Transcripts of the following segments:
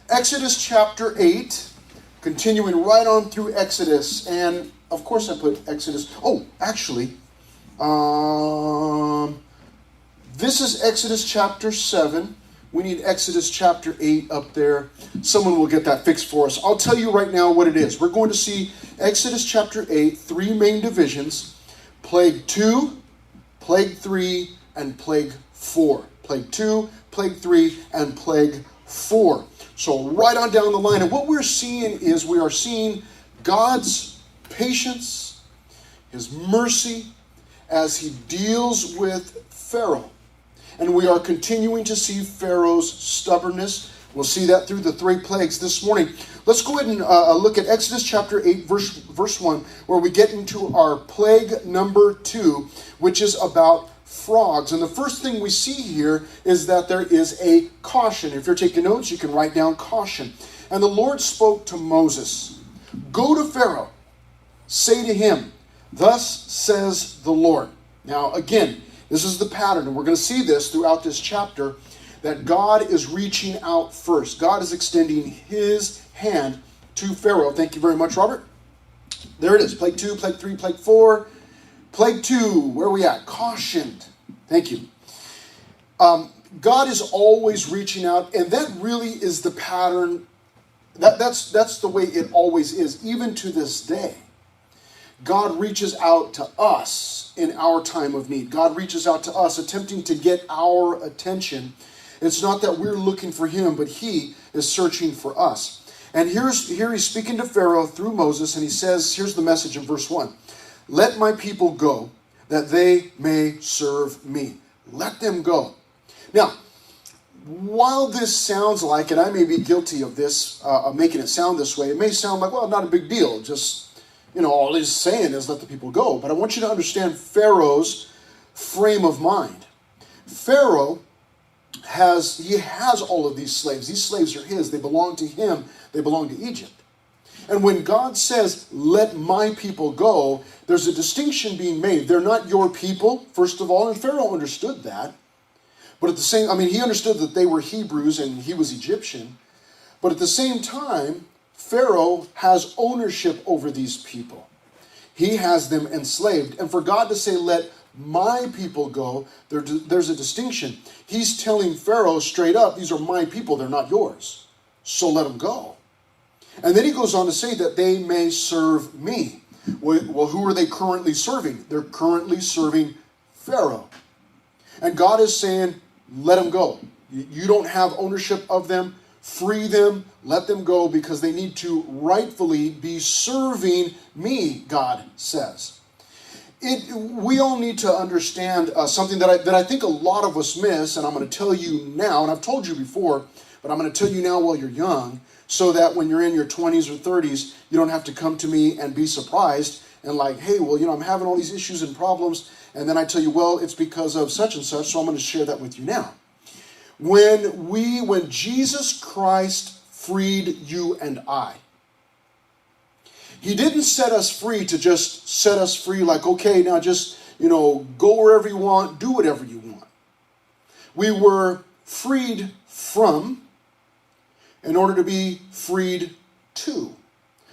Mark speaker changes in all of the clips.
Speaker 1: Exodus chapter 8, continuing right on through Exodus. And of course I put Exodus. Oh, actually, this is Exodus chapter 7. We need Exodus chapter 8 up there. Someone will get that fixed for us. I'll tell you right now what it is. We're going to see Exodus chapter 8, three main divisions: Plague 2, Plague 3, and Plague 4. Plague 2, Plague 3, and Plague 4. So right on down the line. And what we're seeing is we are seeing God's patience, His mercy, as He deals with Pharaoh. And we are continuing to see Pharaoh's stubbornness. We'll see that through the three plagues this morning. Let's go ahead and look at Exodus chapter 8, verse 1, where we get into our plague number 2, which is about frogs. And the first thing we see here is that there is a caution. If you're taking notes, you can write down caution. And the Lord spoke to Moses, "Go to Pharaoh, say to him, 'Thus says the Lord.'" Now, again, this is the pattern, and we're going to see this throughout this chapter, that God is reaching out first. God is extending His hand to Pharaoh. Thank you very much, Robert. There it is. Plague 2, Plague 3, Plague 4. Plague 2, where are we at? Cautioned. Thank you. God is always reaching out, and that really is the pattern. That's the way it always is, even to this day. God reaches out to us in our time of need. God reaches out to us, attempting to get our attention. It's not that we're looking for Him, but He is searching for us. And here He's speaking to Pharaoh through Moses, and He says, here's the message in verse 1. "Let my people go, that they may serve me." Let them go. Now, while this sounds like, and I may be guilty of this, of making it sound this way, it may sound like, well, not a big deal, just, all he's saying is let the people go. But I want you to understand Pharaoh's frame of mind. Pharaoh has all of these slaves. These slaves are his. They belong to him. They belong to Egypt. And when God says, "Let my people go," there's a distinction being made. They're not your people, first of all, and Pharaoh understood that. But at the same, he understood that they were Hebrews and he was Egyptian. But at the same time, Pharaoh has ownership over these people. He has them enslaved. And for God to say, "Let my people go," there's a distinction. He's telling Pharaoh straight up, "These are my people, they're not yours. So let them go." And then he goes on to say that they may serve me. Well, who are they currently serving? They're currently serving Pharaoh. And God is saying, let them go. You don't have ownership of them. Free them, let them go, because they need to rightfully be serving me, God says. We all need to understand something that I think a lot of us miss, and I'm going to tell you now, and I've told you before, but I'm going to tell you now while you're young, so that when you're in your 20s or 30s, you don't have to come to me and be surprised and like, "Hey, well, I'm having all these issues and problems," and then I tell you, "Well, it's because of such and such," so I'm going to share that with you now. When Jesus Christ freed you and I, He didn't set us free to just set us free like, okay, now just, go wherever you want, do whatever you want. We were freed from in order to be freed to.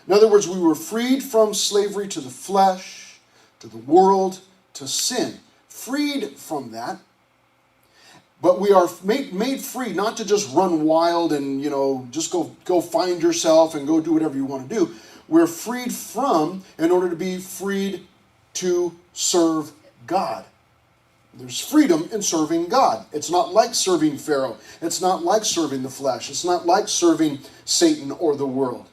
Speaker 1: In other words, we were freed from slavery to the flesh, to the world, to sin. Freed from that. But we are made free not to just run wild and, just go find yourself and go do whatever you want to do. We're freed from in order to be freed to serve God. There's freedom in serving God. It's not like serving Pharaoh. It's not like serving the flesh. It's not like serving Satan or the world.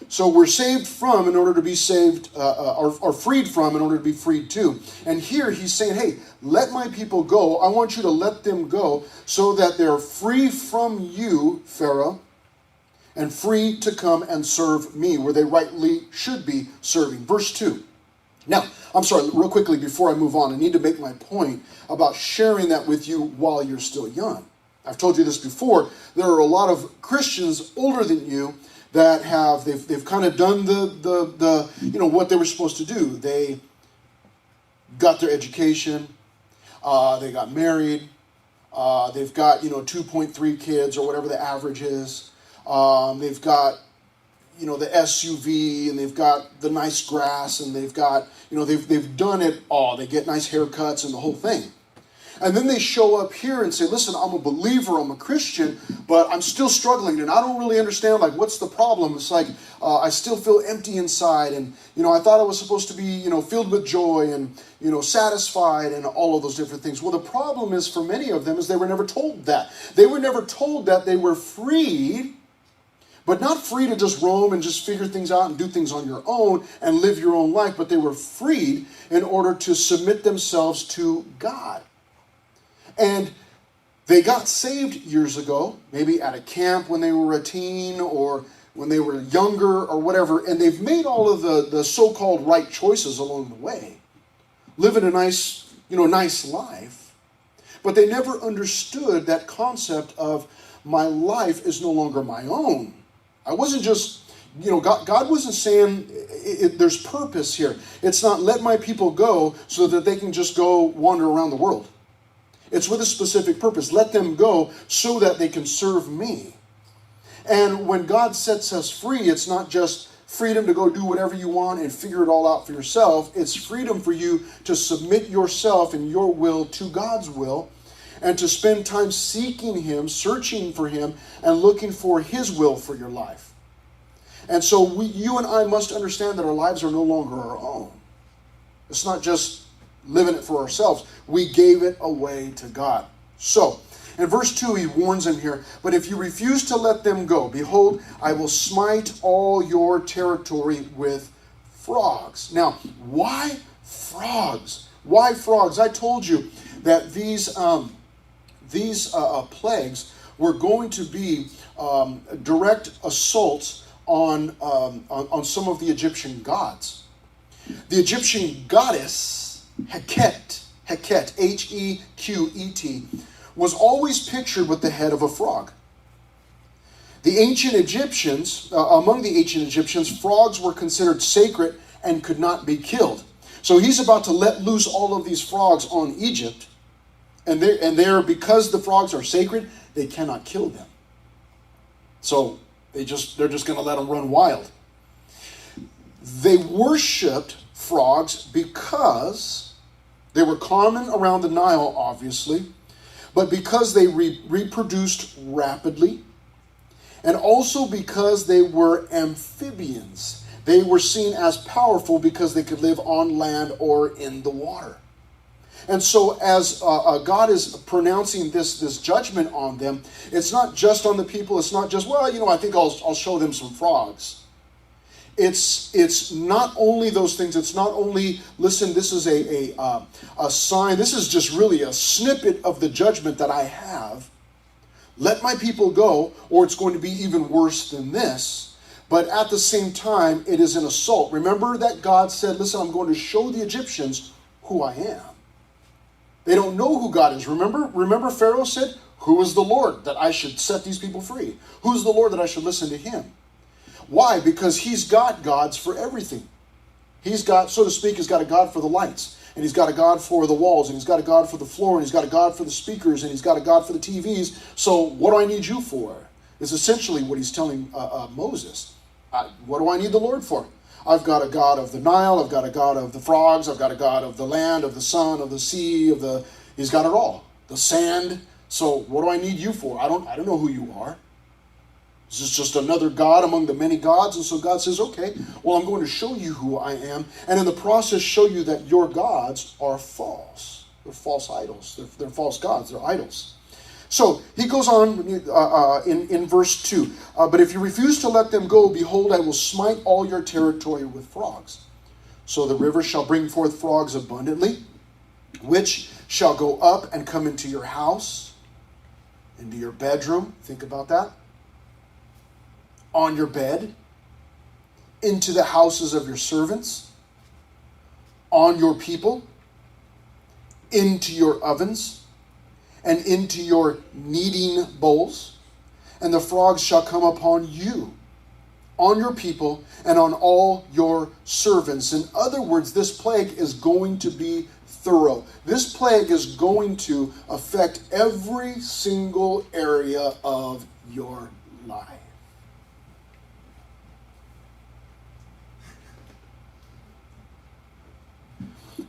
Speaker 1: So we're saved from in order to be saved, or freed from in order to be freed to. And here He's saying, "Hey, let my people go. I want you to let them go so that they're free from you, Pharaoh, and free to come and serve me where they rightly should be serving." Verse 2. Now, I'm sorry, real quickly before I move on, I need to make my point about sharing that with you while you're still young. I've told you this before. There are a lot of Christians older than you that they've kind of done the what they were supposed to do. They got their education, they got married, they've got 2.3 kids or whatever the average is. They've got, the SUV, and they've got the nice grass, and they've got, they've done it all. They get nice haircuts and the whole thing. And then they show up here and say, listen, I'm a believer, I'm a Christian, but I'm still struggling, and I don't really understand, what's the problem? It's like, I still feel empty inside, and, I thought I was supposed to be, filled with joy and, satisfied and all of those different things. Well, the problem is, for many of them, is they were never told that. They were never told that they were free, but not free to just roam and just figure things out and do things on your own and live your own life, but they were freed in order to submit themselves to God. And they got saved years ago, maybe at a camp when they were a teen or when they were younger or whatever, and they've made all of the so-called right choices along the way, living a nice life. But they never understood that concept of my life is no longer my own. I wasn't just, God wasn't saying there's purpose here. It's not let my people go so that they can just go wander around the world. It's with a specific purpose. Let them go so that they can serve me. And when God sets us free, it's not just freedom to go do whatever you want and figure it all out for yourself. It's freedom for you to submit yourself and your will to God's will, and to spend time seeking Him, searching for Him, and looking for His will for your life. And so you and I must understand that our lives are no longer our own. It's not just living it for ourselves. We gave it away to God. So, in verse 2, he warns them here, but if you refuse to let them go, behold, I will smite all your territory with frogs. Now, why frogs? Why frogs? I told you that these plagues were going to be direct assaults on some of the Egyptian gods. The Egyptian goddess Heket, Hequet, was always pictured with the head of a frog. The ancient Egyptians, among the ancient Egyptians, frogs were considered sacred and could not be killed. So he's about to let loose all of these frogs on Egypt, and because the frogs are sacred, they cannot kill them. So they're just going to let them run wild. They worshipped frogs because they were common around the Nile, obviously, but because they reproduced rapidly, and also because they were amphibians. They were seen as powerful because they could live on land or in the water. And so as God is pronouncing this judgment on them, it's not just on the people. It's not just, I think I'll show them some frogs. It's not only those things. It's not only, listen, this is a sign. This is just really a snippet of the judgment that I have. Let my people go, or it's going to be even worse than this. But at the same time, it is an assault. Remember that God said, listen, I'm going to show the Egyptians who I am. They don't know who God is. Remember Pharaoh said, who is the Lord that I should set these people free? Who's the Lord that I should listen to him? Why? Because he's got gods for everything. He's got, so to speak, he's got a God for the lights, and he's got a God for the walls, and he's got a God for the floor, and he's got a God for the speakers, and he's got a God for the TVs. So what do I need you for? Is essentially what he's telling Moses. What do I need the Lord for? I've got a God of the Nile, I've got a God of the frogs, I've got a God of the land, of the sun, of the sea, he's got it all. The sand. So what do I need you for? I don't know who you are. This is just another God among the many gods. And so God says, okay, well, I'm going to show you who I am. And in the process, show you that your gods are false. They're false idols. They're false gods. They're idols. So he goes on in verse 2. But if you refuse to let them go, behold, I will smite all your territory with frogs. So the river shall bring forth frogs abundantly, which shall go up and come into your house, into your bedroom. Think about that. On your bed, into the houses of your servants, on your people, into your ovens, and into your kneading bowls. And the frogs shall come upon you, on your people, and on all your servants. In other words, this plague is going to be thorough. This plague is going to affect every single area of your life.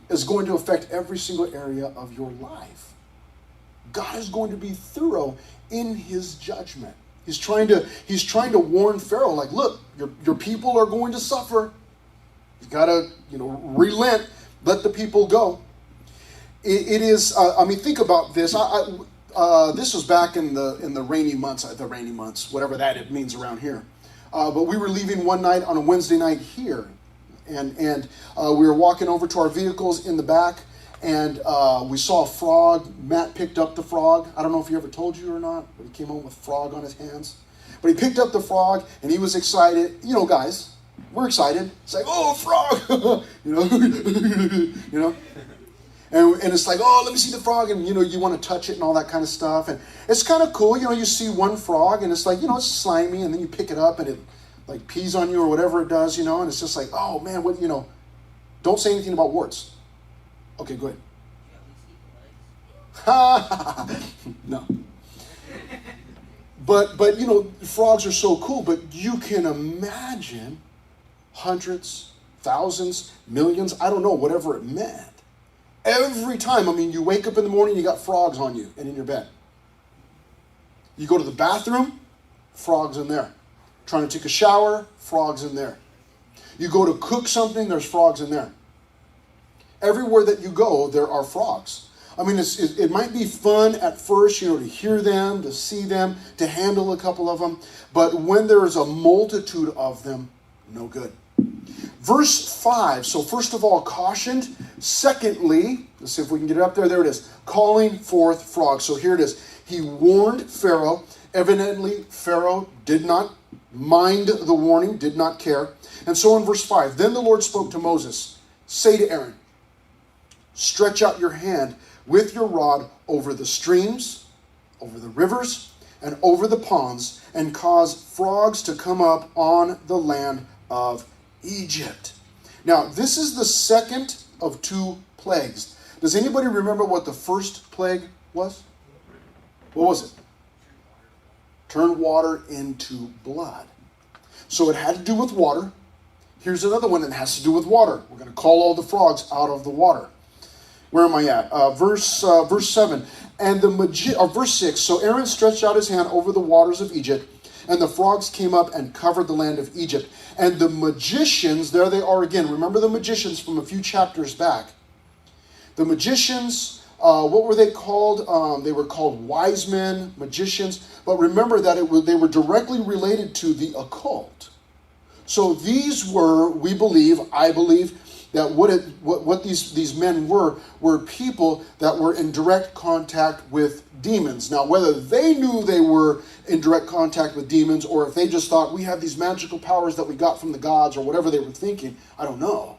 Speaker 1: is going to affect every single area of your life. God is going to be thorough in his judgment. He's trying to warn Pharaoh, like, look, your people are going to suffer. You got to, relent, let the people go. It is, think about this. This was back in the rainy months, whatever that it means around here. But we were leaving one night on a Wednesday night here, and we were walking over to our vehicles in the back, and we saw a frog. Matt picked up the frog. I don't know if he ever told you or not, but he came home with a frog on his hands. But he picked up the frog, and he was excited. Guys, we're excited. It's like, oh, a frog! And it's like, oh, let me see the frog, and you want to touch it and all that kind of stuff. And it's kind of cool, you see one frog, and it's like, it's slimy, and then you pick it up, and it like pees on you or whatever it does, and it's just like, oh man, what, don't say anything about warts. Okay, go ahead. No. But frogs are so cool, but you can imagine hundreds, thousands, millions, I don't know, whatever it meant. Every time, you wake up in the morning, you got frogs on you and in your bed. You go to the bathroom, frogs in there. Trying to take a shower, frogs in there. You go to cook something, there's frogs in there. Everywhere that you go, there are frogs. It might be fun at first, to hear them, to see them, to handle a couple of them. But when there is a multitude of them, no good. Verse 5, so first of all, cautioned. Secondly, let's see if we can get it up there. There it is. Calling forth frogs. So here it is. He warned Pharaoh. Evidently, Pharaoh did not mind the warning, did not care. And so in verse 5, then the Lord spoke to Moses, say to Aaron, stretch out your hand with your rod over the streams, over the rivers, and over the ponds, and cause frogs to come up on the land of Egypt. Now, this is the second of two plagues. Does anybody remember what the first plague was? What was it? Turn water into blood. So it had to do with water. Here's another one that has to do with water. We're going to call all the frogs out of the water. Where am I at? Verse 7. Verse 6. So Aaron stretched out his hand over the waters of Egypt, and the frogs came up and covered the land of Egypt. And the magicians, there they are again. Remember the magicians from a few chapters back. The magicians, what were they called? They were called wise men, magicians. But remember that they were directly related to the occult. So these were, I believe, that what these men were people that were in direct contact with demons. Now, whether they knew they were in direct contact with demons, or if they just thought we have these magical powers that we got from the gods, or whatever they were thinking, I don't know.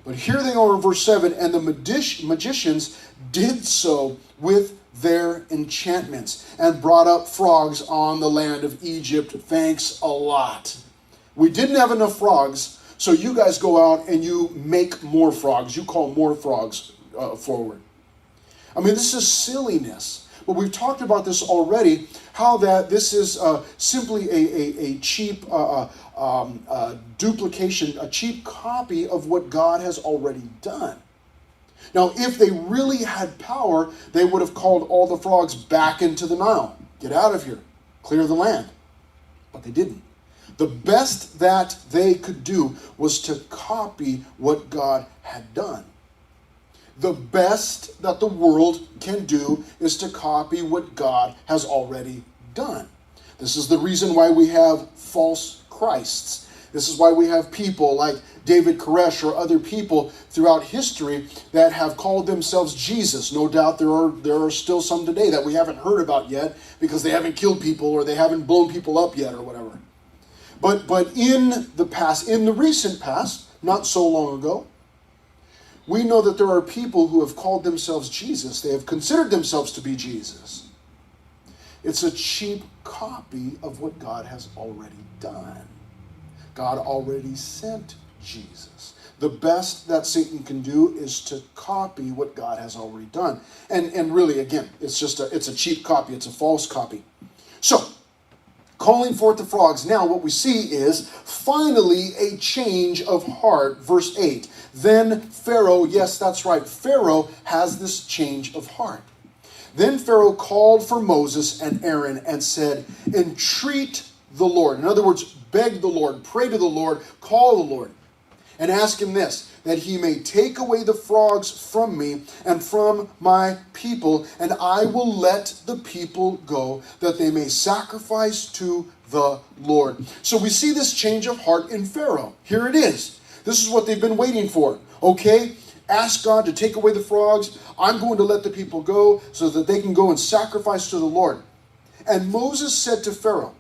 Speaker 1: But here they are in verse 7, and the magicians did so with their enchantments and brought up frogs on the land of Egypt. Thanks a lot. We didn't have enough frogs, so you guys go out and you make more frogs. You call more frogs forward. This is silliness. But we've talked about this already, how that this is simply a cheap duplication, a cheap copy of what God has already done. Now, if they really had power, they would have called all the frogs back into the Nile. Get out of here. Clear the land. But they didn't. The best that they could do was to copy what God had done. The best that the world can do is to copy what God has already done. This is the reason why we have false Christs. This is why we have people like David Koresh or other people throughout history that have called themselves Jesus. No doubt there are still some today that we haven't heard about yet because they haven't killed people or they haven't blown people up yet or whatever. But in the past, in the recent past, not so long ago, we know that there are people who have called themselves Jesus. They have considered themselves to be Jesus. It's a cheap copy of what God has already done. God already sent Jesus. The best that Satan can do is to copy what God has already done. And really, again, it's a cheap copy. It's a false copy. So, calling forth the frogs. Now what we see is finally a change of heart. Verse 8. Then Pharaoh, yes, that's right, Pharaoh has this change of heart. Then Pharaoh called for Moses and Aaron and said, entreat the Lord. In other words, beg the Lord, pray to the Lord, call the Lord, and ask him this, that he may take away the frogs from me and from my people, and I will let the people go, that they may sacrifice to the Lord. So we see this change of heart in Pharaoh. Here it is. This is what they've been waiting for. Okay, ask God to take away the frogs. I'm going to let the people go so that they can go and sacrifice to the Lord. And Moses said to Pharaoh,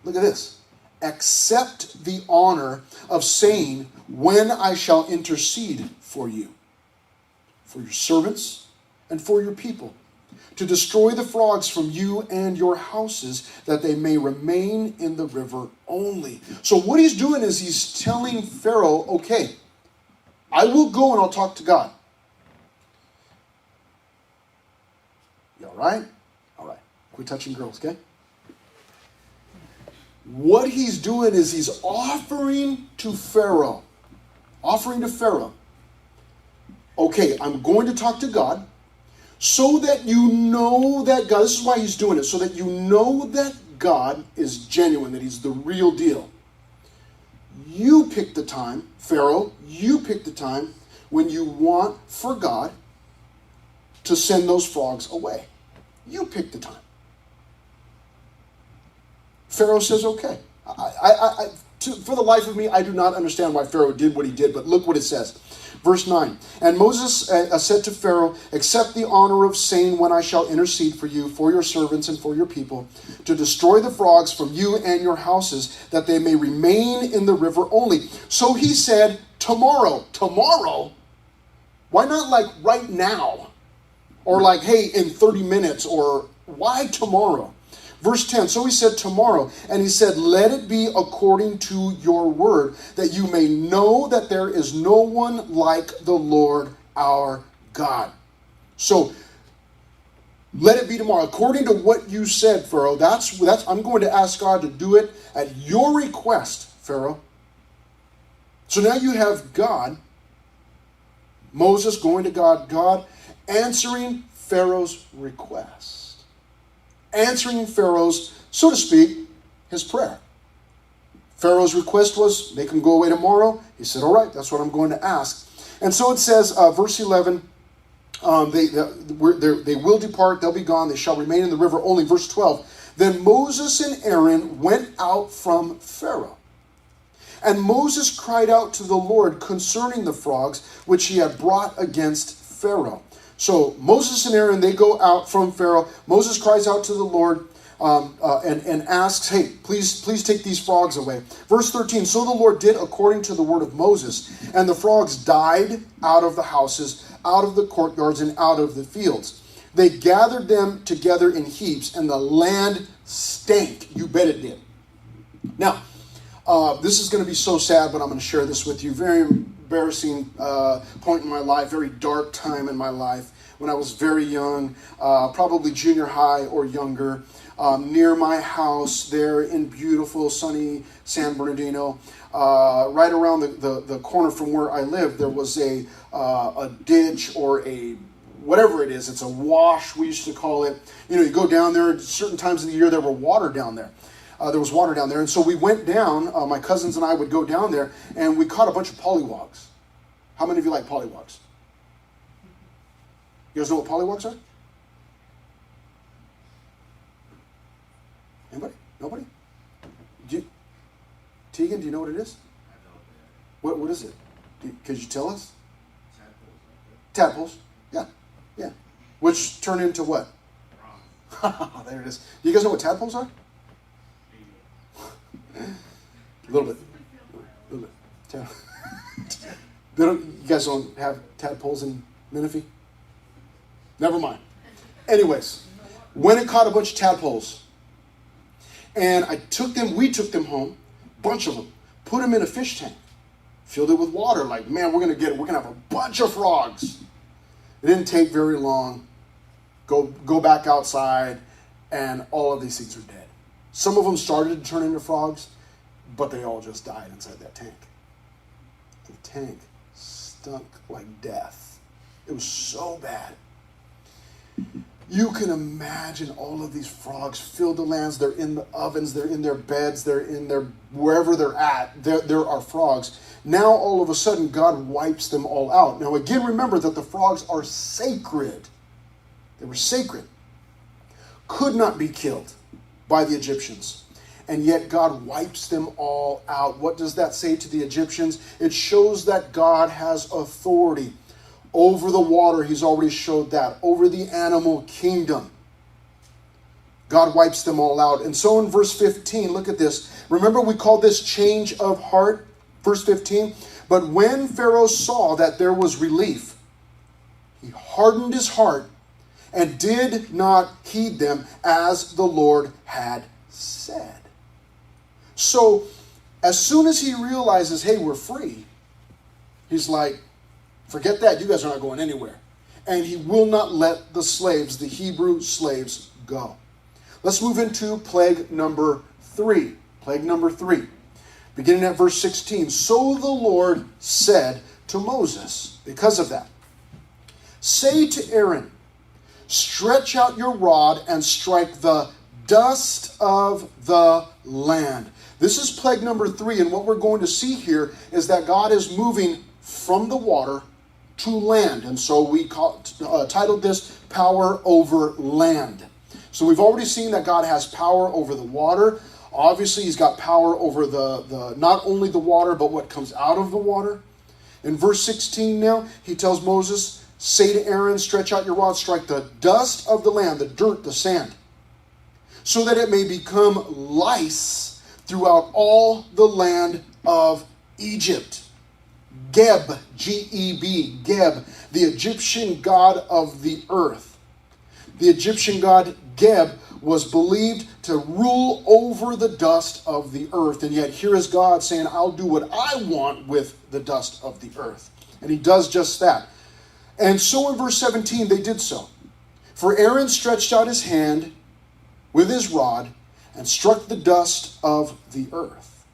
Speaker 1: look at this, accept the honor of saying, when I shall intercede for you, for your servants, and for your people, to destroy the frogs from you and your houses, that they may remain in the river only. So what he's doing is he's telling Pharaoh, okay, I will go and I'll talk to God. You all right? All right. Quit touching girls, okay? What he's doing is he's offering to Pharaoh, okay, I'm going to talk to God so that you know that God, this is why he's doing it, so that you know that God is genuine, that he's the real deal. You pick the time, Pharaoh, you pick the time when you want for God to send those frogs away. You pick the time. Pharaoh says, okay. For the life of me, I do not understand why Pharaoh did what he did, but look what it says. Verse 9, and Moses said to Pharaoh, accept the honor of saying when I shall intercede for you, for your servants and for your people, to destroy the frogs from you and your houses, that they may remain in the river only. So he said, tomorrow. Tomorrow? Why not like right now? Or like, hey, in 30 minutes, or why tomorrow? Verse 10, so he said tomorrow, and he said, let it be according to your word, that you may know that there is no one like the Lord our God. So, let it be tomorrow. According to what you said, Pharaoh, that's I'm going to ask God to do it at your request, Pharaoh. So now you have God, Moses going to God, God answering Pharaoh's request. Answering Pharaoh's, so to speak, his prayer. Pharaoh's request was, make him go away tomorrow. He said, all right, that's what I'm going to ask. And so it says, verse 11, they will depart, they'll be gone, they shall remain in the river only. Verse 12, then Moses and Aaron went out from Pharaoh. And Moses cried out to the Lord concerning the frogs, which he had brought against Pharaoh. So Moses and Aaron, they go out from Pharaoh. Moses cries out to the Lord and asks, hey, please take these frogs away. Verse 13, so the Lord did according to the word of Moses, and the frogs died out of the houses, out of the courtyards, and out of the fields. They gathered them together in heaps, and the land stank. You bet it did. Now, this is going to be so sad, but I'm going to share this with you. Very embarrassing point in my life, very dark time in my life when I was very young, probably junior high or younger, near my house there in beautiful sunny San Bernardino. Right around the corner from where I lived, there was a ditch or a whatever it is. It's a wash, we used to call it. You know, you go down there at certain times of the year, there were water down there. There was water down there. And so we went down, my cousins and I would go down there, and we caught a bunch of pollywogs. How many of you like pollywogs? You guys know what pollywogs are? Anybody? Nobody? Tegan, do you know what it is? What is it? Could you tell us? Tadpoles. Yeah. Yeah. Which turn into what? There it is. Do you guys know what tadpoles are? A little bit. You guys don't have tadpoles in Menifee? Never mind. Anyways, went and caught a bunch of tadpoles. And we took them home, bunch of them, put them in a fish tank, filled it with water, like, man, we're going to have a bunch of frogs. It didn't take very long. Go back outside, and all of these things are dead. Some of them started to turn into frogs, but they all just died inside that tank. The tank stunk like death. It was so bad. You can imagine all of these frogs fill the lands. They're in the ovens. They're in their beds. They're in their, wherever they're at, there are frogs. Now, all of a sudden, God wipes them all out. Now, again, remember that the frogs are sacred. They were sacred. Could not be killed by the Egyptians. And yet, God wipes them all out. What does that say to the Egyptians? It shows that God has authority over the water. He's already showed that. Over the animal kingdom. God wipes them all out. And so in verse 15, look at this. Remember, we call this change of heart. Verse 15. But when Pharaoh saw that there was relief, he hardened his heart and did not heed them as the Lord had said. So as soon as he realizes, hey, we're free, he's like, forget that. You guys are not going anywhere. And he will not let the slaves, the Hebrew slaves, go. Let's move into plague number 3. Plague number 3. Beginning at verse 16. So the Lord said to Moses, because of that, say to Aaron, stretch out your rod and strike the dust of the land. This is plague number 3. And what we're going to see here is that God is moving from the water to land. And so we titled this Power Over Land. So we've already seen that God has power over the water. Obviously, he's got power over the not only the water, but what comes out of the water. In verse 16 now, he tells Moses, say to Aaron, stretch out your rod, strike the dust of the land, the dirt, the sand, so that it may become lice throughout all the land of Egypt. Geb, G-E-B, Geb, the Egyptian god of the earth. The Egyptian god Geb was believed to rule over the dust of the earth. And yet here is God saying, I'll do what I want with the dust of the earth. And he does just that. And so in verse 17, they did so. For Aaron stretched out his hand with his rod and struck the dust of the earth.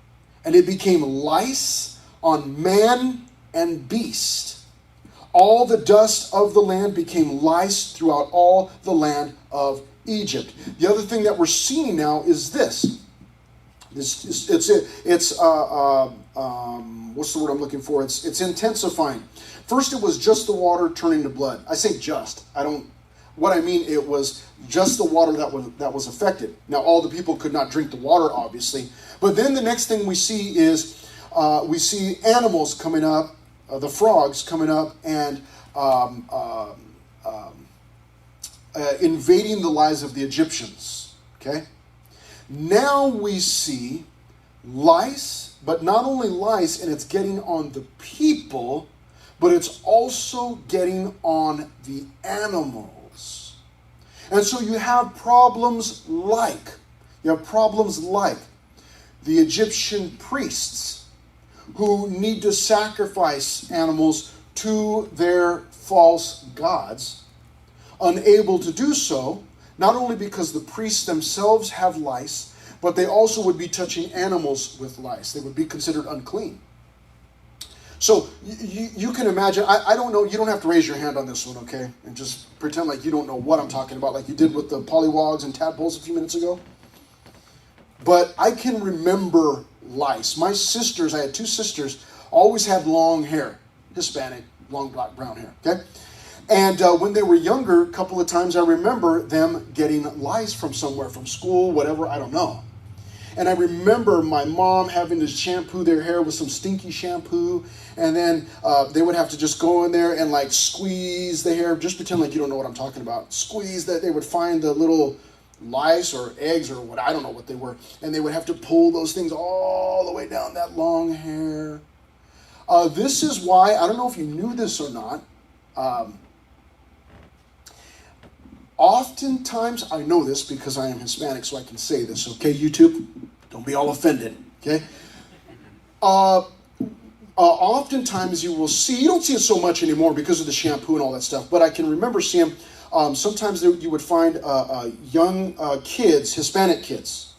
Speaker 1: And it became lice on man and beast. All the dust of the land became lice throughout all the land of Egypt. The other thing that we're seeing now is this. What's the word I'm looking for? It's intensifying. First, it was just the water turning to blood. I say just. What I mean, it was just the water that was affected. Now, all the people could not drink the water, obviously. But then the next thing we see is we see animals coming up, the frogs coming up and invading the lives of the Egyptians. Okay? Now we see lice, but not only lice, and it's getting on the people, but it's also getting on the animals. And so you have problems like the Egyptian priests who need to sacrifice animals to their false gods, unable to do so, not only because the priests themselves have lice, but they also would be touching animals with lice. They would be considered unclean. So you can imagine, I don't know, you don't have to raise your hand on this one, okay? And just pretend like you don't know what I'm talking about, like you did with the pollywogs and tadpoles a few minutes ago. But I can remember lice. My sisters, I had 2 sisters, always had long hair, Hispanic, long black brown hair, okay? And when they were younger, a couple of times I remember them getting lice from somewhere, from school, whatever, I don't know. And I remember my mom having to shampoo their hair with some stinky shampoo, and then they would have to just go in there and like squeeze the hair, just pretend like you don't know what I'm talking about. Squeeze that, they would find the little lice or eggs or what, I don't know what they were, and they would have to pull those things all the way down that long hair. This is why, I don't know if you knew this or not, oftentimes, I know this because I am Hispanic, so I can say this, okay, YouTube? Don't be all offended, okay? Oftentimes you will see, you don't see it so much anymore because of the shampoo and all that stuff, but I can remember seeing, sometimes you would find young kids, Hispanic kids,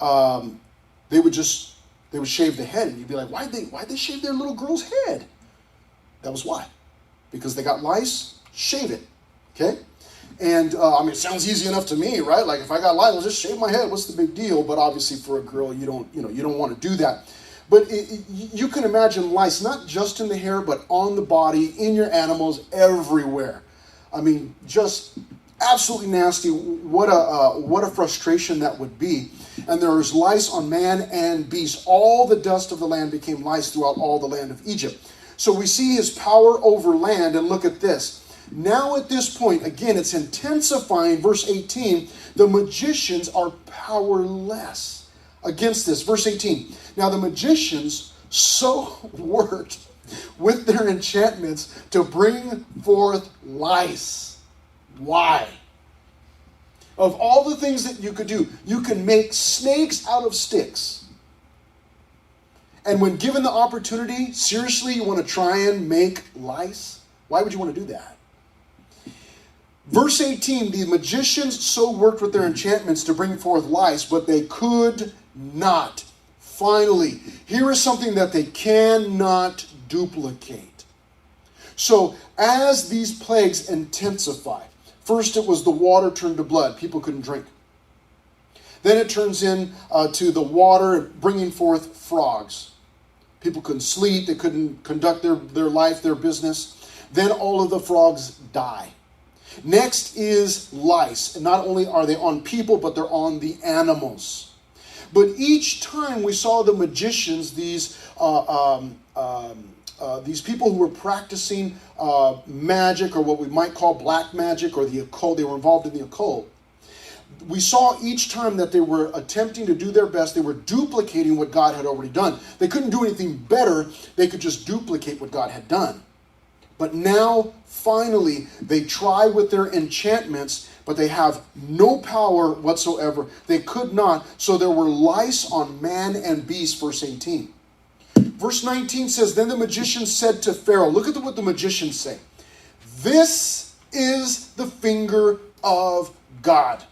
Speaker 1: they would shave the head, and you'd be like, why'd they shave their little girl's head? That was why. Because they got lice, shave it. Okay? And it sounds easy enough to me, right? Like if I got lice, I'll just shave my head. What's the big deal? But obviously for a girl, you don't want to do that. But you can imagine lice not just in the hair, but on the body, in your animals, everywhere. I mean, just absolutely nasty. What a frustration that would be. And there was lice on man and beast. All the dust of the land became lice throughout all the land of Egypt. So we see his power over land, and look at this. Now at this point, again, it's intensifying. Verse 18, the magicians are powerless against this. Verse 18, now the magicians so worked with their enchantments to bring forth lice. Why? Of all the things that you could do, you can make snakes out of sticks. And when given the opportunity, seriously, you want to try and make lice? Why would you want to do that? Verse 18, the magicians so worked with their enchantments to bring forth lice, but they could not. Finally, here is something that they cannot duplicate. So as these plagues intensify, first it was the water turned to blood. People couldn't drink. Then it turns to the water bringing forth frogs. People couldn't sleep. They couldn't conduct their life, their business. Then all of the frogs die. Next is lice. And not only are they on people, but they're on the animals. But each time we saw the magicians, these people who were practicing magic, or what we might call black magic, or the occult, they were involved in the occult. We saw each time that they were attempting to do their best. They were duplicating what God had already done. They couldn't do anything better. They could just duplicate what God had done. But now, finally, they try with their enchantments, but they have no power whatsoever. They could not. So there were lice on man and beast, verse 18. Verse 19 says, then the magicians said to Pharaoh, look at what the magicians say. This is the finger of God.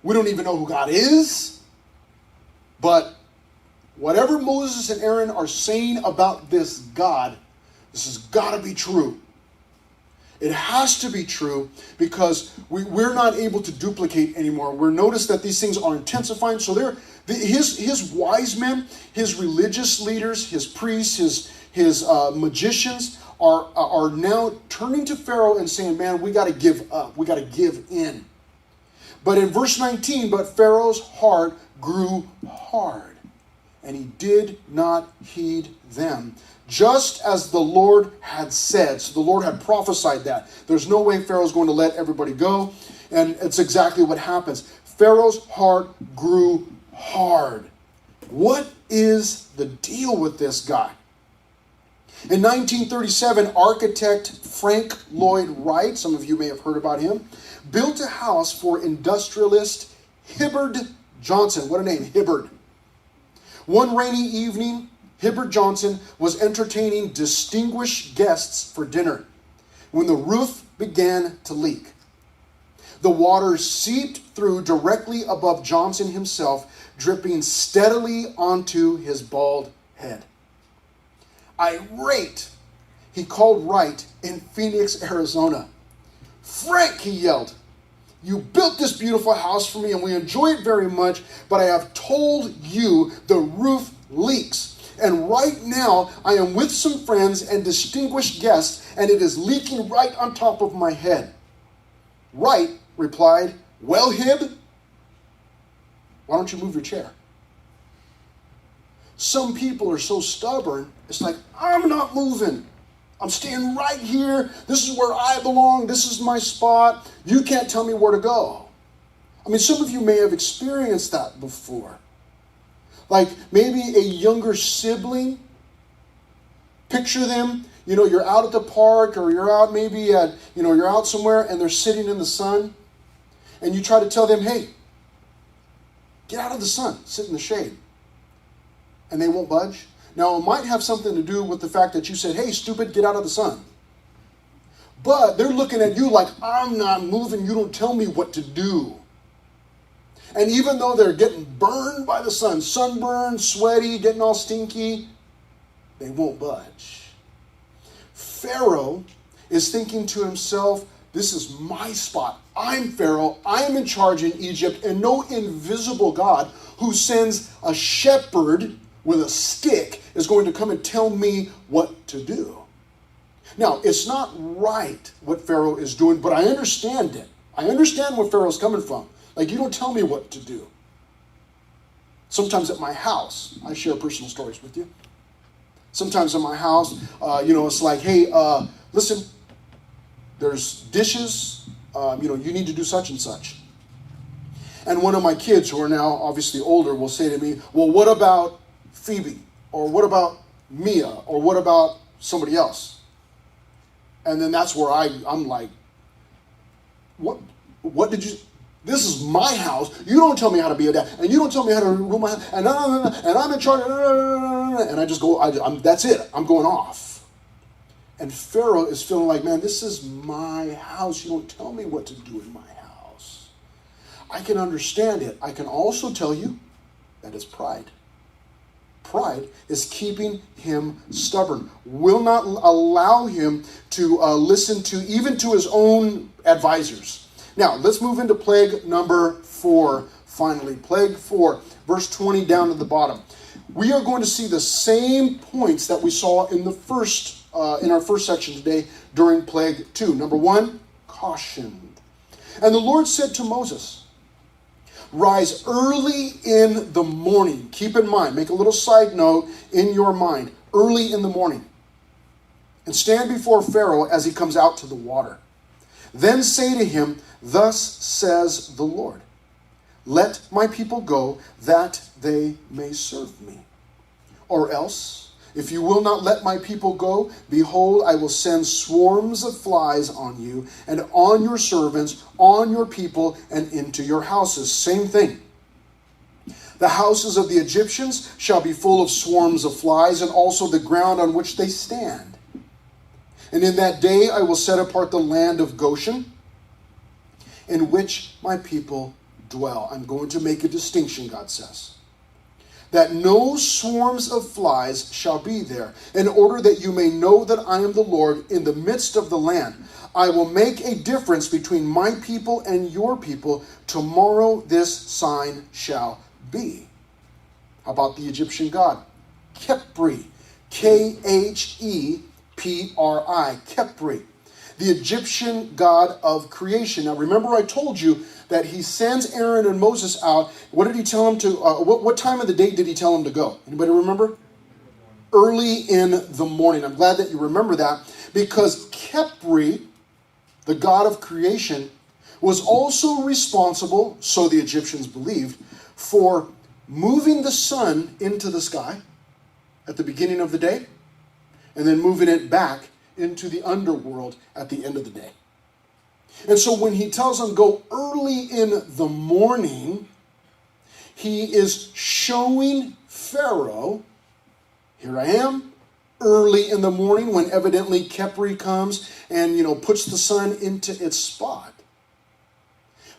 Speaker 1: We don't even know who God is, but whatever Moses and Aaron are saying about this God, this has got to be true. It has to be true, because we're not able to duplicate anymore. We're noticed that these things are intensifying. So his wise men, his religious leaders, his priests, his magicians are now turning to Pharaoh and saying, man, we got to give up. We got to give in. But in verse 19, but Pharaoh's heart grew hard, and he did not heed them, just as the Lord had said. So the Lord had prophesied that. There's no way Pharaoh's going to let everybody go, and it's exactly what happens. Pharaoh's heart grew hard. What is the deal with this guy? In 1937, architect Frank Lloyd Wright, some of you may have heard about him, built a house for industrialist Hibbard Johnson. What a name, Hibbard. One rainy evening, Hibbard Johnson was entertaining distinguished guests for dinner when the roof began to leak. The water seeped through directly above Johnson himself, dripping steadily onto his bald head. Irate, he called Wright in Phoenix, Arizona. Frank, he yelled, you built this beautiful house for me and we enjoy it very much, but I have told you the roof leaks. And right now I am with some friends and distinguished guests, and it is leaking right on top of my head. Wright replied, well, Hib, why don't you move your chair? Some people are so stubborn, it's like, I'm not moving. I'm staying right here. This is where I belong. This is my spot. You can't tell me where to go. I mean, some of you may have experienced that before. Like maybe a younger sibling. Picture them, you're out at the park, or you're out maybe at, you're out somewhere and they're sitting in the sun. And you try to tell them, hey, get out of the sun, sit in the shade. And they won't budge. Now, it might have something to do with the fact that you said, hey, stupid, get out of the sun. But they're looking at you like, I'm not moving. You don't tell me what to do. And even though they're getting burned by the sun, sunburned, sweaty, getting all stinky, they won't budge. Pharaoh is thinking to himself, this is my spot. I'm Pharaoh. I'm in charge in Egypt, and no invisible God who sends a shepherd with a stick is going to come and tell me what to do. Now, it's not right what Pharaoh is doing, but I understand it. I understand where Pharaoh's coming from. Like, you don't tell me what to do. Sometimes at my house, I share personal stories with you. Sometimes at my house, it's like, hey, listen, there's dishes, you need to do such and such. And one of my kids, who are now obviously older, will say to me, well, what about Phoebe? Or what about Mia? Or what about somebody else? And then that's where I'm like, what did you... This is my house. You don't tell me how to be a dad. And you don't tell me how to rule my house. And I'm in charge. And I just go, that's it. I'm going off. And Pharaoh is feeling like, man, this is my house. You don't tell me what to do in my house. I can understand it. I can also tell you that it's pride. Pride is keeping him stubborn. Will not allow him to listen to, even to his own advisors. Now, let's move into plague number 4, finally. Plague 4, verse 20 down to the bottom. We are going to see the same points that we saw in in our first section today during plague 2. Number 1, caution. And the Lord said to Moses, rise early in the morning. Keep in mind, make a little side note in your mind. Early in the morning. And stand before Pharaoh as he comes out to the water. Then say to him, thus says the Lord, let my people go, that they may serve me. Or else, if you will not let my people go, behold, I will send swarms of flies on you, and on your servants, on your people, and into your houses. Same thing. The houses of the Egyptians shall be full of swarms of flies, and also the ground on which they stand. And in that day I will set apart the land of Goshen, in which my people dwell. I'm going to make a distinction, God says. That no swarms of flies shall be there, in order that you may know that I am the Lord in the midst of the land. I will make a difference between my people and your people. Tomorrow this sign shall be. How about the Egyptian god? Khepri. Khepri. Khepri. The Egyptian god of creation. Now remember, I told you that he sends Aaron and Moses out. What did he tell them to, what time of the day did he tell them to go? Anybody remember? Early in the morning. I'm glad that you remember that, because Khepri, the god of creation, was also responsible, so the Egyptians believed, for moving the sun into the sky at the beginning of the day, and then moving it back into the underworld at the end of the day. And so when he tells them go early in the morning, he is showing Pharaoh, here I am, early in the morning, when evidently Khepri comes and, puts the sun into its spot.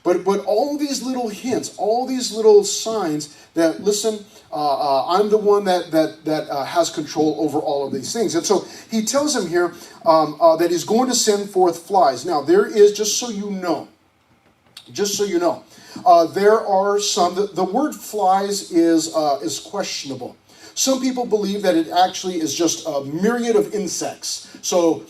Speaker 1: But all these little hints, all these little signs that, listen, I'm the one that has control over all of these things. And so he tells him here that he's going to send forth flies. Now, there is, just so you know, there are some, the word flies is questionable. Some people believe that it actually is just a myriad of insects. So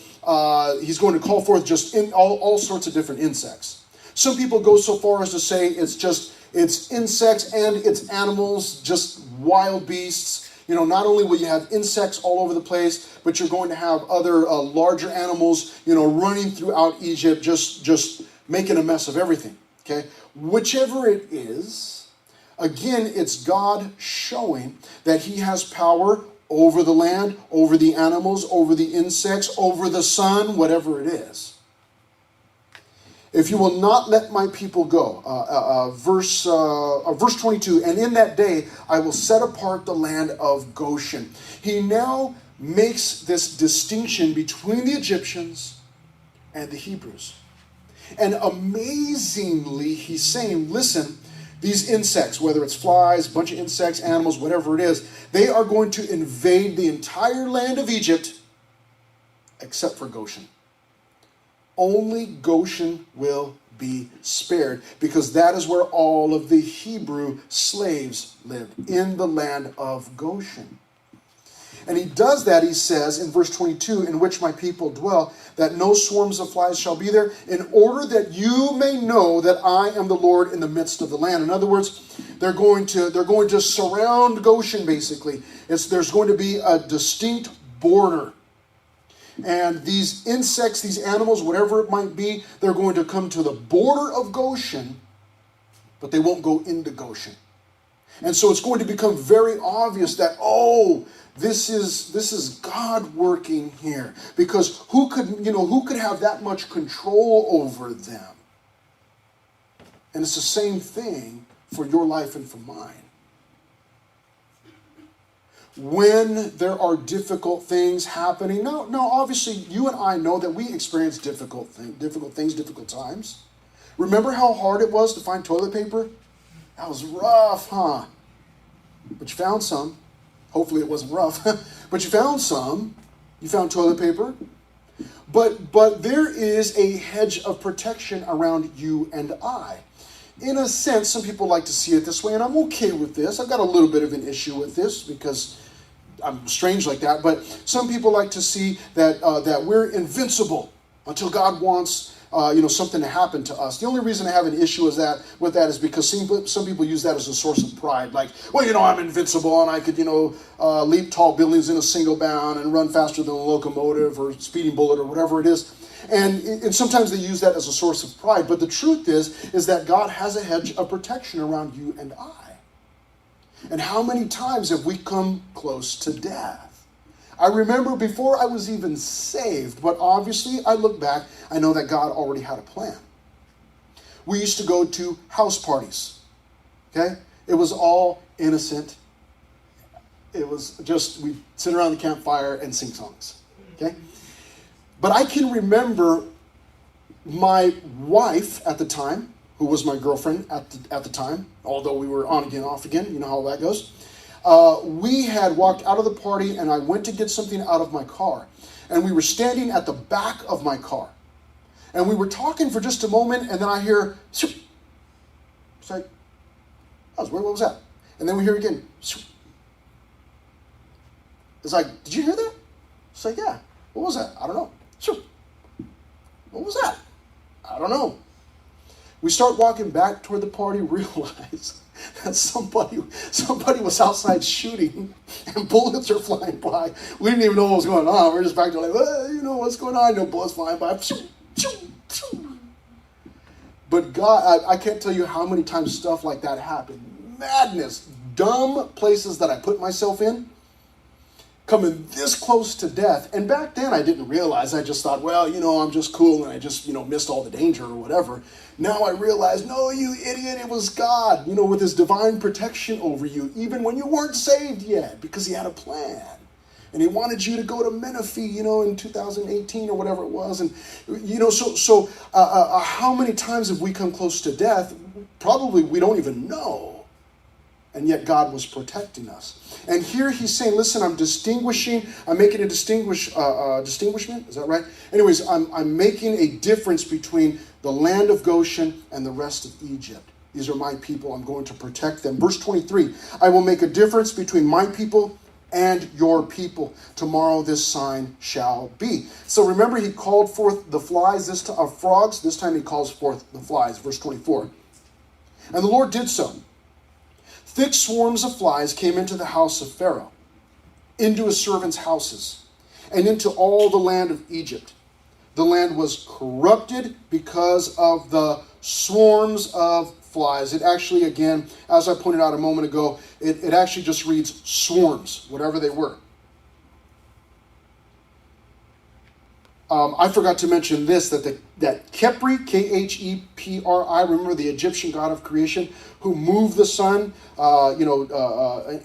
Speaker 1: he's going to call forth just all sorts of different insects. Some people go so far as to say it's insects and it's animals, just wild beasts. Not only will you have insects all over the place, but you're going to have other larger animals, running throughout Egypt, just making a mess of everything. Okay? Whichever it is, again, it's God showing that he has power over the land, over the animals, over the insects, over the sun, whatever it is. If you will not let my people go, verse 22, and in that day I will set apart the land of Goshen. He now makes this distinction between the Egyptians and the Hebrews. And amazingly, he's saying, listen, These insects, whether it's flies, a bunch of insects, animals, whatever it is, they are going to invade the entire land of Egypt except for Goshen. Only Goshen will be spared, because that is where all of the Hebrew slaves lived, in the land of Goshen. And he does that, he says in verse 22, in which my people dwell, that no swarms of flies shall be there, in order that you may know that I am the Lord in the midst of the land. In other words, they're going to surround Goshen, basically. There's going to be a distinct border. And these insects, these animals, whatever it might be, they're going to come to the border of Goshen, but they won't go into Goshen. And so it's going to become very obvious that, this is God working here, because who could have that much control over them? And it's the same thing for your life and for mine. When there are difficult things happening, no, obviously you and I know that we experience difficult things, difficult times. Remember how hard it was to find toilet paper? That was rough, huh? But you found some. Hopefully it wasn't rough. But you found some. You found toilet paper. But there is a hedge of protection around you and I. In a sense, some people like to see it this way, and I'm okay with this. I've got a little bit of an issue with this because I'm strange like that. But some people like to see that we're invincible until God wants something to happen to us. The only reason I have an issue with that is because some people use that as a source of pride. Like, I'm invincible and I could, leap tall buildings in a single bound and run faster than a locomotive or speeding bullet or whatever it is. And sometimes they use that as a source of pride. But the truth is that God has a hedge of protection around you and I. And how many times have we come close to death? I remember before I was even saved, but obviously I look back, I know that God already had a plan. We used to go to house parties, okay? It was all innocent. It was just, we'd sit around the campfire and sing songs, okay? But I can remember my wife at the time, who was my girlfriend at the time, although we were on again, off again, you know how that goes. We had walked out of the party and I went to get something out of my car. And we were standing at the back of my car. And we were talking for just a moment and then I hear, shoop. It's like, that was weird, what was that? And then we hear it again, shoop. It's like, did you hear that? It's like, yeah. What was that? I don't know. Shoop. What was that? I don't know. We start walking back toward the party, realize that somebody was outside shooting and bullets are flying by. We didn't even know what was going on. We're just back there like, what's going on? No bullets flying by. But God, I can't tell you how many times stuff like that happened. Madness, dumb places that I put myself in, coming this close to death. And back then I didn't realize. I just thought, I'm just cool and I just, missed all the danger or whatever. Now I realize, no, you idiot, it was God, with his divine protection over you, even when you weren't saved yet, because he had a plan. And he wanted you to go to Menifee, in 2018 or whatever it was. And, how many times have we come close to death? Probably we don't even know. And yet God was protecting us. And here he's saying, listen, I'm making a distinguishment. Is that right? Anyways, I'm making a difference between the land of Goshen and the rest of Egypt. These are my people. I'm going to protect them. Verse 23, I will make a difference between my people and your people. Tomorrow this sign shall be. So remember, he called forth the frogs. This time he calls forth the flies. Verse 24. And the Lord did so. Thick swarms of flies came into the house of Pharaoh, into his servants' houses, and into all the land of Egypt. The land was corrupted because of the swarms of flies. It actually, again, as I pointed out a moment ago, it actually just reads swarms, whatever they were. I forgot to mention this, that Khepri, Khepri, remember the Egyptian god of creation, who moved the sun,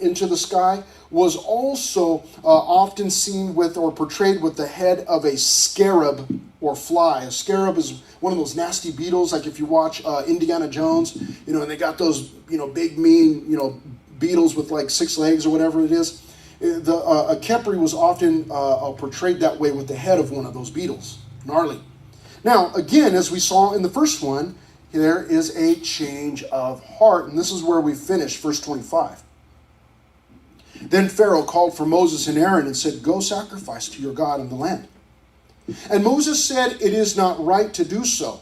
Speaker 1: into the sky, was also often seen with or portrayed with the head of a scarab or fly. A scarab is one of those nasty beetles, like if you watch Indiana Jones, and they got those, big, mean, beetles with like 6 legs or whatever it is. A Khepri was often portrayed that way with the head of one of those beetles. Gnarly. Now, again, as we saw in the first one, there is a change of heart. And this is where we finish, verse 25. Then Pharaoh called for Moses and Aaron and said, "Go sacrifice to your God in the land." And Moses said, "It is not right to do so,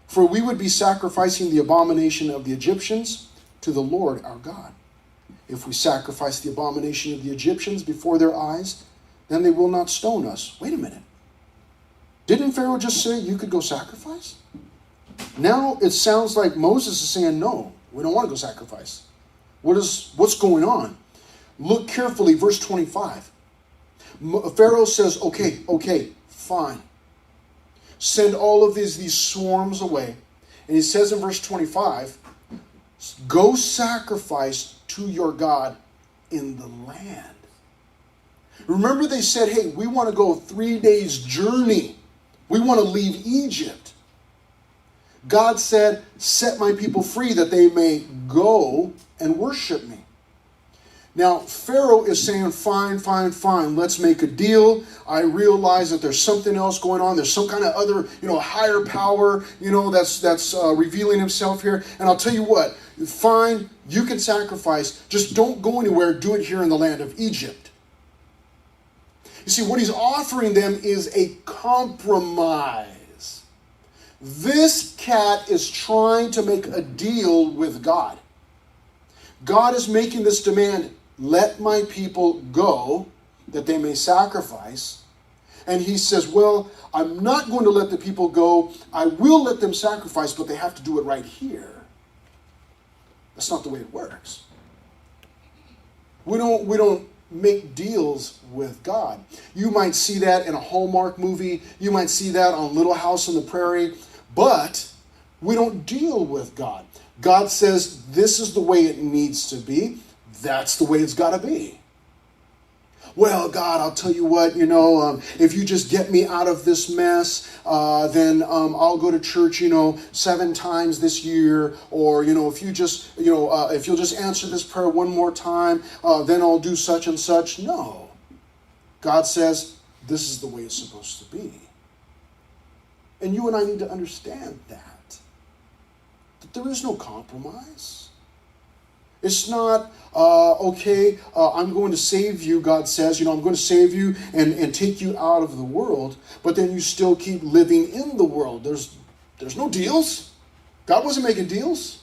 Speaker 1: for we would be sacrificing the abomination of the Egyptians to the Lord our God. If we sacrifice the abomination of the Egyptians before their eyes, then they will not stone us." Wait a minute. Didn't Pharaoh just say you could go sacrifice? Now it sounds like Moses is saying, no, we don't want to go sacrifice. What's going on? Look carefully, verse 25. Pharaoh says, okay, fine. Send all of these swarms away. And he says in verse 25, "Go sacrifice to your God in the land." Remember they said, hey, we want to go 3 days journey. We want to leave Egypt. God said, set my people free that they may go and worship me. Now, Pharaoh is saying, fine, let's make a deal. I realize that there's something else going on. There's some kind of other, higher power, that's revealing himself here. And I'll tell you what, fine, you can sacrifice. Just don't go anywhere. Do it here in the land of Egypt. You see, what he's offering them is a compromise. This cat is trying to make a deal with God. God is making this demand, let my people go, that they may sacrifice. And he says, well, I'm not going to let the people go. I will let them sacrifice, but they have to do it right here. That's not the way it works. We don't make deals with God. You might see that in a Hallmark movie. You might see that on Little House on the Prairie. But we don't deal with God. God says, this is the way it needs to be. That's the way it's got to be. Well, God, I'll tell you what, if you just get me out of this mess, then I'll go to church, 7 times this year. Or, if you just, if you'll just answer this prayer one more time, then I'll do such and such. No. God says, this is the way it's supposed to be. And you and I need to understand that there is no compromise. It's not, I'm going to save you, God says. I'm going to save you and take you out of the world, but then you still keep living in the world. There's no deals. God wasn't making deals.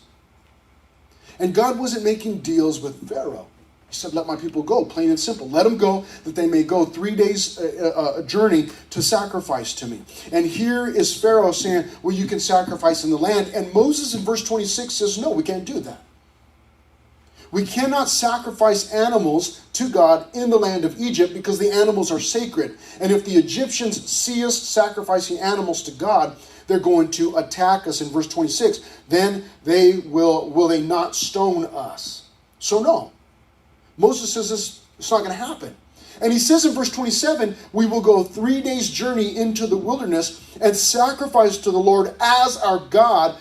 Speaker 1: And God wasn't making deals with Pharaoh. He said, let my people go, plain and simple. Let them go that they may go 3 days journey to sacrifice to me. And here is Pharaoh saying, well, you can sacrifice in the land. And Moses in verse 26 says, no, we can't do that. We cannot sacrifice animals to God in the land of Egypt because the animals are sacred. And if the Egyptians see us sacrificing animals to God, they're going to attack us in verse 26. Then will they not stone us? So no. Moses says it's not going to happen. And he says in verse 27, we will go 3 days journey into the wilderness and sacrifice to the Lord as our God,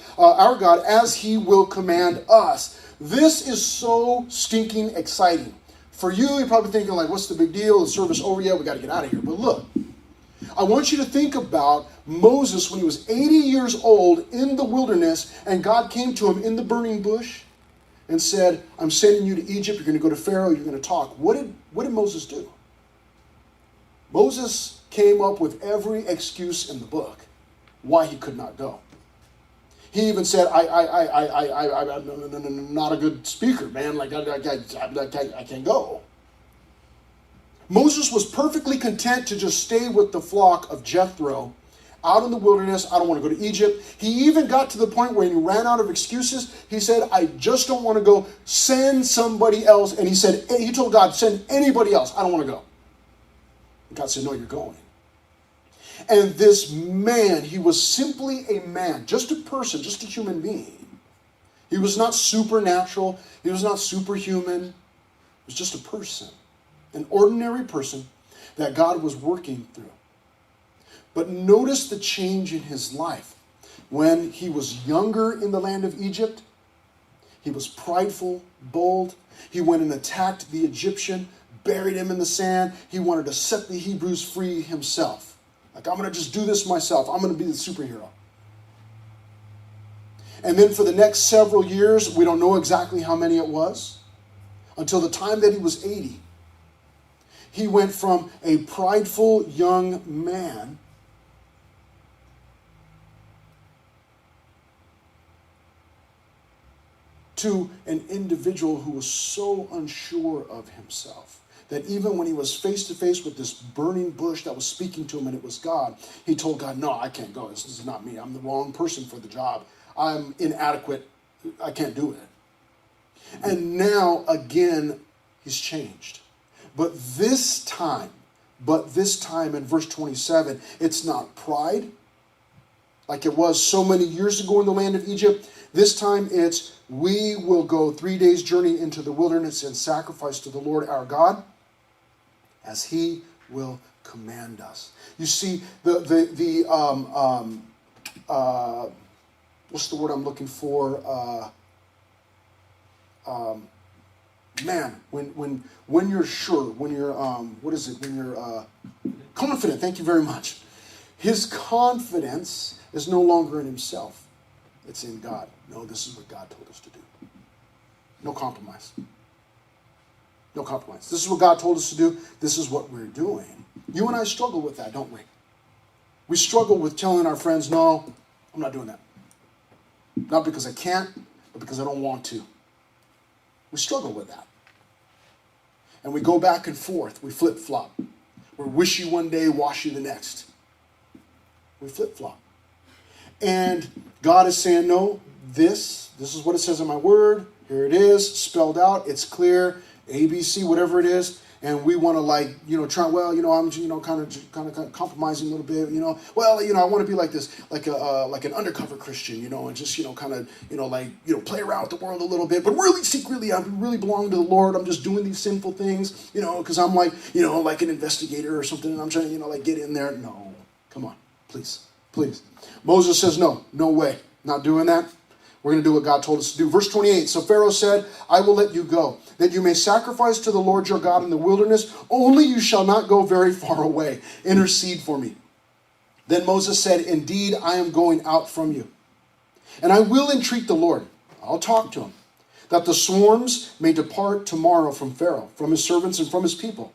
Speaker 1: as he will command us. This is so stinking exciting. For you, you're probably thinking like, what's the big deal? The service over yet? We got to get out of here. But look, I want you to think about Moses when he was 80 years old in the wilderness and God came to him in the burning bush and said, I'm sending you to Egypt. You're going to go to Pharaoh. You're going to talk. What did Moses do? Moses came up with every excuse in the book why he could not go. He even said, I'm not a good speaker, man. Like, I can't go. Moses was perfectly content to just stay with the flock of Jethro out in the wilderness. I don't want to go to Egypt. He even got to the point where he ran out of excuses. He said, I just don't want to go. Send somebody else. And he told God, send anybody else. I don't want to go. And God said, no, you're going. And this man, he was simply a man, just a person, just a human being. He was not supernatural. He was not superhuman. He was just a person, an ordinary person that God was working through. But notice the change in his life. When he was younger in the land of Egypt, he was prideful, bold. He went and attacked the Egyptian, buried him in the sand. He wanted to set the Hebrews free himself. Like, I'm going to just do this myself. I'm going to be the superhero. And then for the next several years, we don't know exactly how many it was, until the time that he was 80, he went from a prideful young man to an individual who was so unsure of himself that even when he was face to face with this burning bush that was speaking to him and it was God, he told God, no, I can't go. This is not me. I'm the wrong person for the job. I'm inadequate. I can't do it. And now, again, he's changed. But this time in verse 27, it's not pride like it was so many years ago in the land of Egypt. This time it's, we will go 3 days' journey into the wilderness and sacrifice to the Lord our God as he will command us. You see, what's the word I'm looking for? When you're sure, when you're, when you're confident, thank you very much. His confidence is no longer in himself. It's in God. No, this is what God told us to do. No compromise. No compromise. This is what God told us to do. This is what we're doing. You and I struggle with that, don't we? We struggle with telling our friends, no, I'm not doing that. Not because I can't, but because I don't want to. We struggle with that. And we go back and forth. We flip-flop. We're wishy one day, washy the next. We flip-flop. And God is saying, no, this is what it says in my word. Here it is, spelled out. It's clear. ABC, whatever it is. And we want to try, I'm, kind of compromising a little bit, I want to be like this, like an undercover Christian, and just, play around with the world a little bit, but really secretly, I really belong to the Lord. I'm just doing these sinful things, because I'm like an investigator or something, and I'm trying to, get in there. No, come on, please. Moses says, no way, not doing that. We're going to do what God told us to do. Verse 28, so Pharaoh said, I will let you go, that you may sacrifice to the Lord your God in the wilderness. Only you shall not go very far away. Intercede for me. Then Moses said, indeed, I am going out from you. And I will entreat the Lord. I'll talk to him. That the swarms may depart tomorrow from Pharaoh, from his servants and from his people.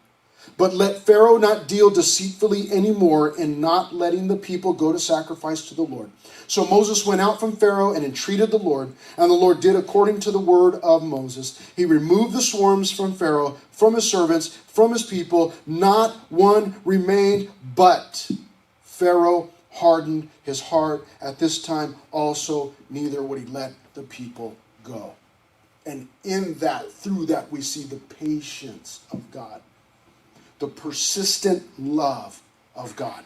Speaker 1: But let Pharaoh not deal deceitfully anymore in not letting the people go to sacrifice to the Lord. So Moses went out from Pharaoh and entreated the Lord, and the Lord did according to the word of Moses. He removed the swarms from Pharaoh, from his servants, from his people. Not one remained, but Pharaoh hardened his heart. At this time also, neither would he let the people go. And through that, we see the patience of God. The persistent love of God.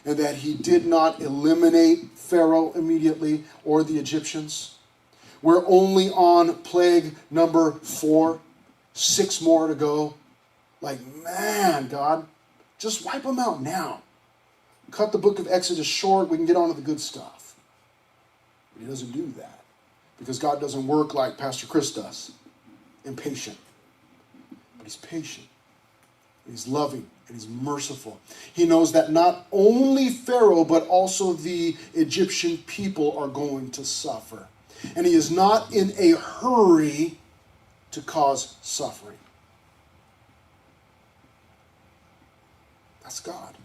Speaker 1: And that he did not eliminate Pharaoh immediately or the Egyptians. We're only on plague number 4, 6 more to go. Man, God, just wipe them out now. Cut the book of Exodus short, we can get on to the good stuff. But he doesn't do that. Because God doesn't work like Pastor Chris does. Impatient. But he's patient. He's loving and he's merciful. He knows that not only Pharaoh, but also the Egyptian people are going to suffer. And he is not in a hurry to cause suffering. That's God.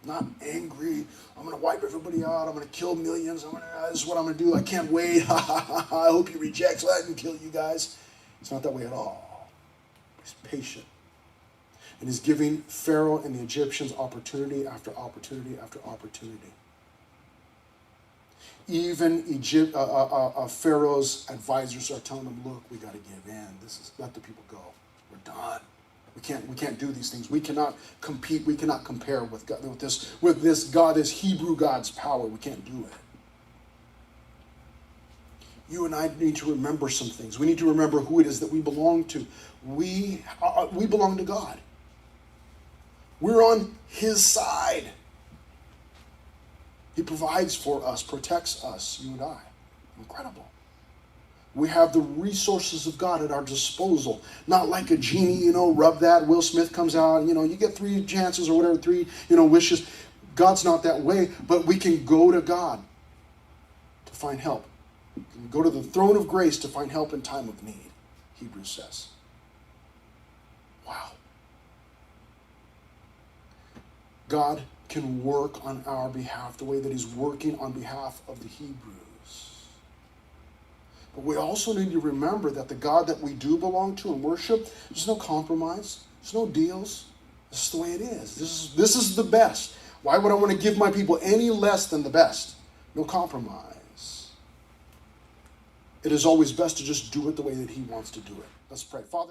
Speaker 1: Not angry. I'm going to wipe everybody out. I'm going to kill millions. This is what I'm going to do. I can't wait. I hope you reject so I can kill you guys. It's not that way at all. He's patient. And he's giving Pharaoh and the Egyptians opportunity after opportunity after opportunity. Even Pharaoh's advisors are telling him, look, we got to give in. Let the people go. We're done. We can't do these things. We cannot compete. We cannot compare with God, with this God, this Hebrew God's power. We can't do it. You and I need to remember some things. We need to remember who it is that we belong to. We belong to God. We're on his side. He provides for us, protects us, you and I. Incredible. We have the resources of God at our disposal. Not like a genie, rub that, Will Smith comes out, you get 3 chances or whatever, 3, wishes. God's not that way, but we can go to God to find help. We can go to the throne of grace to find help in time of need, Hebrews says. Wow. God can work on our behalf the way that he's working on behalf of the Hebrews. But we also need to remember that the God that we do belong to and worship, there's no compromise. There's no deals. This is the way it is. This is the best. Why would I want to give my people any less than the best? No compromise. It is always best to just do it the way that he wants to do it. Let's pray. Father.